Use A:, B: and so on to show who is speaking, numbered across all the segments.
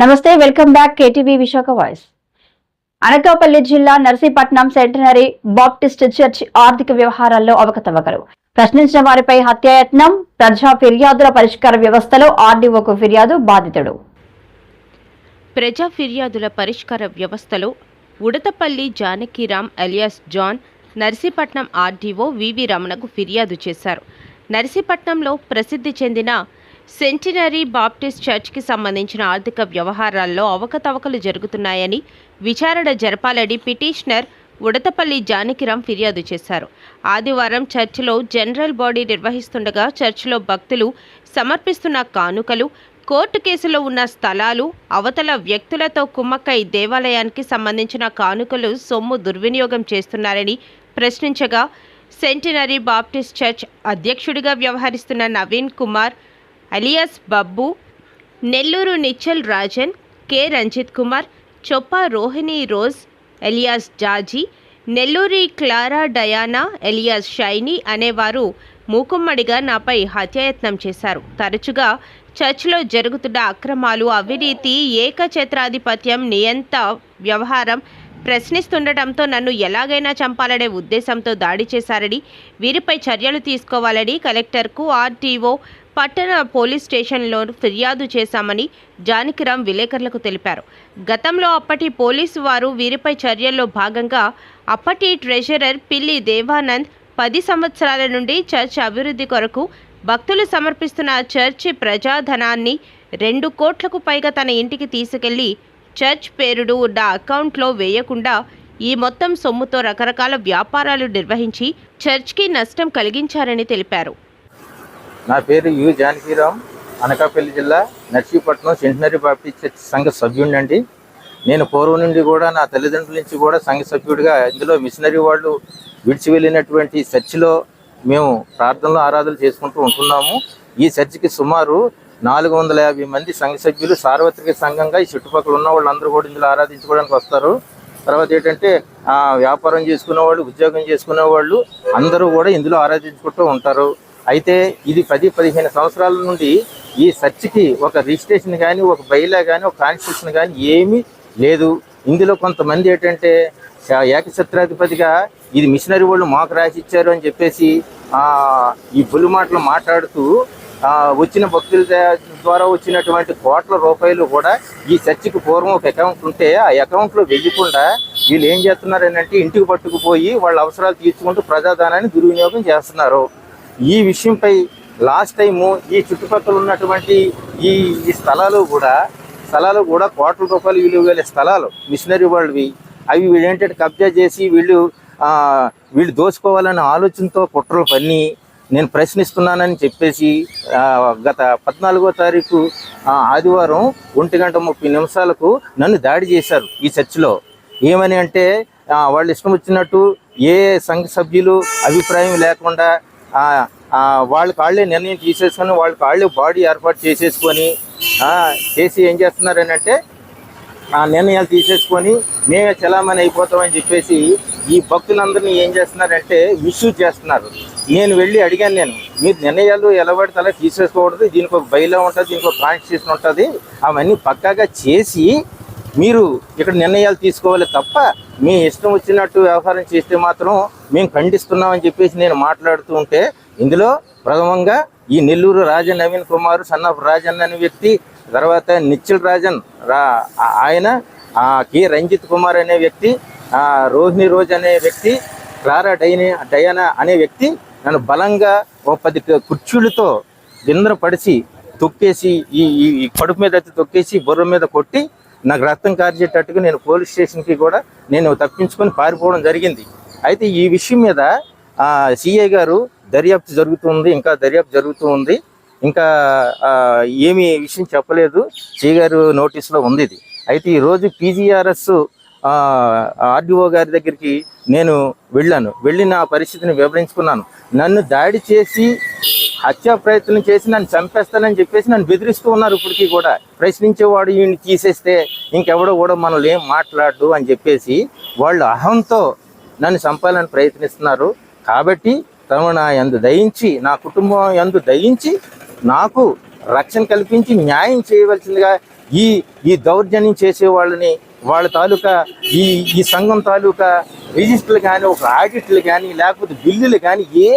A: నమస్తే, welcome back KTV Visakha voice. Anakapalli జిల్లా Narsipatnam centenary Baptist church ఆర్థిక వ్యవహారాల్లో అవకతవకలు, ప్రశ్నించిన వారిపై హత్యాయత్నం, ప్రజా ఫిర్యాదుల పరిష్కార వ్యవస్థలో ఆర్డీఓకు ఫిర్యాదు బాధితుడు.
B: ప్రజా ఫిర్యాదుల పరిష్కార వ్యవస్థలో Udathapalli Janakiram alias John Narsipatnam RDO V రమణకు ఫిర్యాదు చేశారు. నర్సీపట్నంలో ప్రసిద్ధి చెందిన సెంటినరీ బాప్టిస్ట్ చర్చ్కి సంబంధించిన ఆర్థిక వ్యవహారాల్లో అవకతవకలు జరుగుతున్నాయని విచారణ జరపాలని పిటిషనర్ ఉడతపల్లి జానకిరామ్ ఫిర్యాదు చేశారు. ఆదివారం చర్చిలో జనరల్ బాడీ నిర్వహిస్తుండగా చర్చిలో భక్తులు సమర్పిస్తున్న కానుకలు, కోర్టు కేసులో ఉన్న స్థలాలు, అవతల వ్యక్తులతో కుమ్మక్కై దేవాలయానికి సంబంధించిన కానుకలు సొమ్ము దుర్వినియోగం చేస్తున్నారని ప్రశ్నించగా, సెంటినరీ బాప్టిస్ట్ చర్చ్ అధ్యక్షుడిగా వ్యవహరిస్తున్న Naveen Kumar alias Babbu, Nelluru Nichal Rajan, K Ranjith Kumar, Choppa Rohini Rose alias Jaji, Nelluri Clara Diana alias Shiny అనేవారు మూకుమ్మడిగా నాపై హత్యాయత్నం చేశారు. తరచుగా చర్చ్లో జరుగుతున్న అక్రమాలు, అవినీతి, ఏకఛత్రాధిపత్యం, నియంత వ్యవహారం ప్రశ్నిస్తుండటంతో నన్ను ఎలాగైనా చంపాలనే ఉద్దేశంతో దాడి చేశారని, వీరిపై చర్యలు తీసుకోవాలని కలెక్టర్కు, ఆర్టీఓ, పట్టణ పోలీస్ స్టేషన్లో ఫిర్యాదు చేశామని జానకిరామ్ విలేకరులకు తెలిపారు. గతంలో అప్పటి పోలీసు వారు వీరిపై చర్యల్లో భాగంగా అప్పటి ట్రెజరర్ పిల్లి దేవానంద్ 10 సంవత్సరాల నుండి చర్చ్ అభివృద్ధి కొరకు భక్తులు సమర్పిస్తున్న చర్చి ప్రజాధనాన్ని 2 కోట్లకు పైగా తన ఇంటికి తీసుకెళ్లి చర్చ్ పేరుడు ఉన్న అకౌంట్లో వేయకుండా ఈ మొత్తం సొమ్ముతో రకరకాల వ్యాపారాలు నిర్వహించి చర్చ్కి నష్టం కలిగించారని తెలిపారు.
C: నా పేరు యు జానకిరామ్, అనకాపల్లి జిల్లా నర్సీపట్నం సెంటినరీ బాప్టిస్ట్ చర్చ్ సంఘ సభ్యుడినండి. నేను పూర్వం నుండి కూడా నా తల్లిదండ్రుల నుంచి కూడా సంఘ సభ్యుడిగా ఇందులో మిషనరీ వాళ్ళు విడిచి వెళ్ళినటువంటి చర్చిలో మేము ప్రార్థనలు ఆరాధనలు చేసుకుంటూ ఉంటున్నాము. ఈ చర్చికి సుమారు 450 మంది సంఘ సభ్యులు సార్వత్రిక సంఘంగా ఈ చుట్టుపక్కల ఉన్న వాళ్ళందరూ కూడా ఇందులో ఆరాధించుకోవడానికి వస్తారు. తర్వాత ఏంటంటే వ్యాపారం చేసుకునే వాళ్ళు, ఉద్యోగం చేసుకునే వాళ్ళు అందరూ కూడా ఇందులో ఆరాధించుకుంటూ ఉంటారు. అయితే ఇది 10-15 సంవత్సరాల నుండి ఈ చర్చికి ఒక రిజిస్ట్రేషన్ కానీ, ఒక బైలా కానీ, ఒక కాన్స్టిట్యూషన్ కానీ ఏమీ లేదు. ఇందులో కొంతమంది ఏంటంటే ఏకఛత్రాధిపతిగా ఇది మిషనరీ వాళ్ళు మాకు రాసి ఇచ్చారు అని చెప్పేసి ఈ బుల్లి మాటలు మాట్లాడుతూ వచ్చిన భక్తుల ద్వారా వచ్చినటువంటి కోట్ల రూపాయలు కూడా ఈ చర్చికి పూర్వం ఒక అకౌంట్ ఉంటే ఆ అకౌంట్లో వెయ్యకుండా వీళ్ళు ఏం చేస్తున్నారనంటే ఇంటికి పట్టుకుపోయి వాళ్ళ అవసరాలు తీర్చుకుంటూ ప్రజాధనాన్ని దుర్వినియోగం చేస్తున్నారు. ఈ విషయంపై లాస్ట్ టైము ఈ చుట్టుపక్కల ఉన్నటువంటి ఈ స్థలాలు కూడా కోట్ల రూపాయలు విలువ గల స్థలాలు మిషనరీ వాళ్ళవి. అవి వీళ్ళు ఏంటంటే కబ్జా చేసి వీళ్ళు దోచుకోవాలనే ఆలోచనతో కుట్రలు పన్ని నేను ప్రశ్నిస్తున్నానని చెప్పేసి గత 14వ తారీఖు ఆదివారం 1:30 నన్ను దాడి చేశారు ఈ చర్చిలో. ఏమని అంటే వాళ్ళు ఇష్టం వచ్చినట్టు ఏ సంఘ సభ్యులు అభిప్రాయం లేకుండా వాళ్ళ కాళ్ళే నిర్ణయం తీసేసుకొని వాళ్ళ కాళ్ళే బాడీ ఏర్పాటు చేసేసుకొని చేసి ఏం చేస్తున్నారని అంటే ఆ నిర్ణయాలు తీసేసుకొని మేమే చలామణి అయిపోతామని చెప్పేసి ఈ భక్తులందరినీ ఏం చేస్తున్నారంటే మిస్యూజ్ చేస్తున్నారు. నేను వెళ్ళి అడిగాను, మీరు నిర్ణయాలు ఎలా పడితే అలా తీసేసుకోకూడదు, దీనికి ఒక బైలా ఉంటుంది, దీనికి ఒక కాన్స్టిట్యూషన్ ఉంటుంది, అవన్నీ పక్కాగా చేసి మీరు ఇక్కడ నిర్ణయాలు తీసుకోవాలి తప్ప మీ ఇష్టం వచ్చినట్టు వ్యవహారం చేస్తే మాత్రం మేము ఖండిస్తున్నామని చెప్పేసి నేను మాట్లాడుతూ ఉంటే, ఇందులో ప్రథమంగా ఈ నెల్లూరు రాజన్ నవీన్ కుమార్ సన్ ఆఫ్ రాజన్ అనే వ్యక్తి, తర్వాత నిచ్చల్ రాజన్ ఆయన, కె రంజిత్ కుమార్ అనే వ్యక్తి, రోహిణి రోజ్ అనే వ్యక్తి, క్లారా డయానా అనే వ్యక్తి నన్ను బలంగా 10 కుర్చీలతో గింద్రపడిచి తొక్కేసి ఈ కడుపు మీద తొక్కేసి బుర్ర మీద కొట్టి నాకు రక్తం కార్చేటట్టుగా నేను పోలీస్ స్టేషన్కి కూడా నేను తప్పించుకొని పారిపోవడం జరిగింది. అయితే ఈ విషయం మీద సిఐ గారు దర్యాప్తు జరుగుతూ ఉంది. ఇంకా ఏమీ విషయం చెప్పలేదు. సిఐ గారు నోటీసులో ఉంది ఇది. అయితే ఈరోజు పీజీఆర్ఎస్ ఆర్డీఓ గారి దగ్గరికి నేను వెళ్ళి నా పరిస్థితిని వివరించుకున్నాను. నన్ను దాడి చేసి హత్యా ప్రయత్నం చేసి నన్ను చంపేస్తానని చెప్పేసి నన్ను బెదిరిస్తూ ఉన్నారు. ఇప్పటికీ కూడా ప్రశ్నించేవాడు ఈయన్ని తీసేస్తే ఇంకెవడో కూడా మనల్ని ఏం మాట్లాడు అని చెప్పేసి వాళ్ళు అహంతో నన్ను చంపాలని ప్రయత్నిస్తున్నారు. కాబట్టి తమ నా యందు దయించి, నా కుటుంబం యందు దయించి నాకు రక్షణ కల్పించి న్యాయం చేయవలసిందిగా ఈ దౌర్జన్యం చేసే వాళ్ళని వాళ్ళ తాలూకా ఈ సంఘం తాలూకా రిజిస్టర్లు కానీ ఒక ఆడిట్లు కానీ లేకపోతే బిల్లులు కానీ ఏ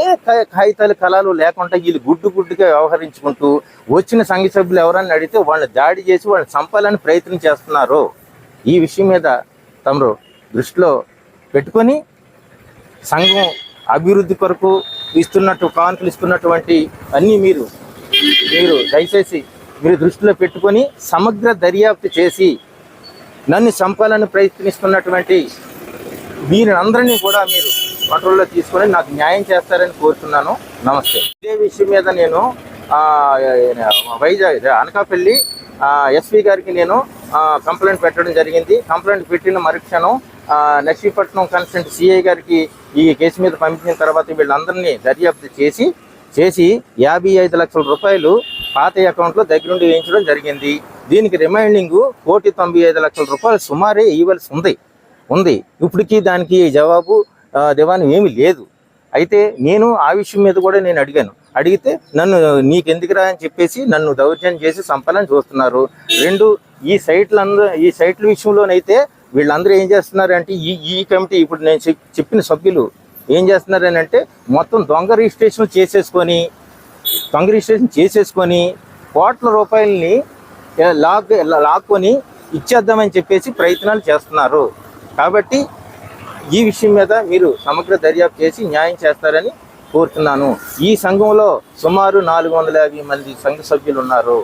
C: కాగితాలు కళలు లేకుండా వీళ్ళు గుడ్డుగా వ్యవహరించుకుంటూ వచ్చిన సంఘ సభ్యులు ఎవరన్నా అడిగితే వాళ్ళని దాడి చేసి వాళ్ళని చంపాలని ప్రయత్నం చేస్తున్నారు. ఈ విషయం మీద తమరు దృష్టిలో పెట్టుకొని సంఘం అభివృద్ధి కొరకు కానుకలు ఇస్తున్నటువంటి అన్నీ మీరు దయచేసి మీరు దృష్టిలో పెట్టుకొని సమగ్ర దర్యాప్తు చేసి నన్ను చంపాలని ప్రయత్నిస్తున్నటువంటి వీరందరినీ కూడా మీరు కంట్రోల్లో తీసుకొని నాకు న్యాయం చేస్తారని కోరుతున్నాను. నమస్తే. ఇదే విషయం మీద నేను వైజాగ్ అనకాపల్లి ఎస్పీ గారికి నేను కంప్లైంట్ పెట్టడం జరిగింది. కంప్లైంట్ పెట్టిన మరుక్షణం నర్సీపట్నం కన్సల్టెంట్ సిఐ గారికి ఈ కేసు మీద పంపించిన తర్వాత వీళ్ళందరినీ దర్యాప్తు చేసి 55 లక్షల రూపాయలు పాత అకౌంట్లో దగ్గరుండి వేయించడం జరిగింది. దీనికి రిమైండింగ్ 1,95,00,000 రూపాయలు సుమారే ఇవ్వాల్సి ఉంది. ఇప్పటికీ దానికి జవాబు దివాణం ఏమీ లేదు. అయితే నేను ఆ విషయం మీద కూడా నేను అడిగితే నన్ను నీకెందుకురా అని చెప్పేసి నన్ను దౌర్జన్యం చేసి చంపాలని చూస్తున్నారు. రెండు ఈ సైట్ల విషయంలోనైతే వీళ్ళందరూ ఏం చేస్తున్నారంటే ఈ కమిటీ ఇప్పుడు నేను చెప్పిన సభ్యులు ఏం చేస్తున్నారని అంటే మొత్తం దొంగ రిజిస్ట్రేషన్ చేసేసుకొని కోట్ల రూపాయలని లాక్కొని ఇచ్చేద్దామని చెప్పేసి ప్రయత్నాలు చేస్తున్నారు. కాబట్టి ఈ విషయం మీద మీరు సమగ్ర దర్యాప్తు చేసి న్యాయం చేస్తారని కోరుతున్నాను. ఈ సంఘంలో సుమారు 450 మంది సంఘ సభ్యులు ఉన్నారు.